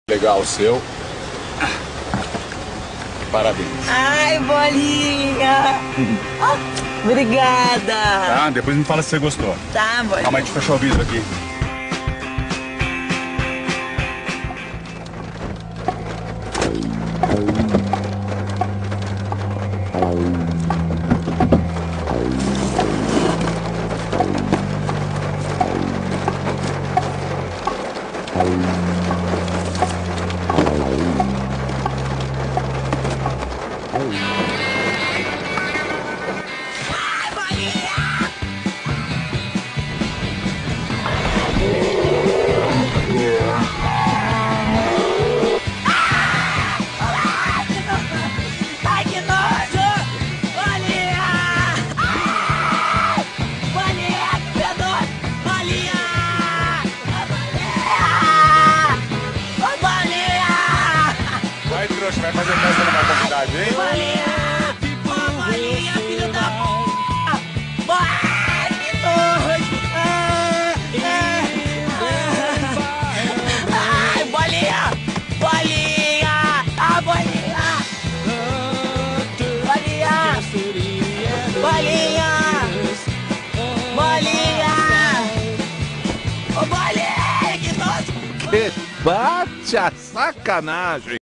Legal o seu. Parabéns. Ai, Bolinha! Obrigada! Tá, depois me fala se você gostou. Tá, Bolinha. Calma aí, deixa eu fechar o vidro aqui. Ai, que nojo! Bolinha! Bolinha, que fedor! Bolinha! Bolinha! Ô, Bolinha! Vai, trouxa, vai fazer festa numa comunidade, hein? Bolinha! Ô, Bolinha, filho da p... Ai, que nojo! Ai, Bolinha! Bolinha! Ah, Bolinha! Bolinha! Bolinha! Bolinha! Ô, Bolinha, que nojo! Bate a sacanagem!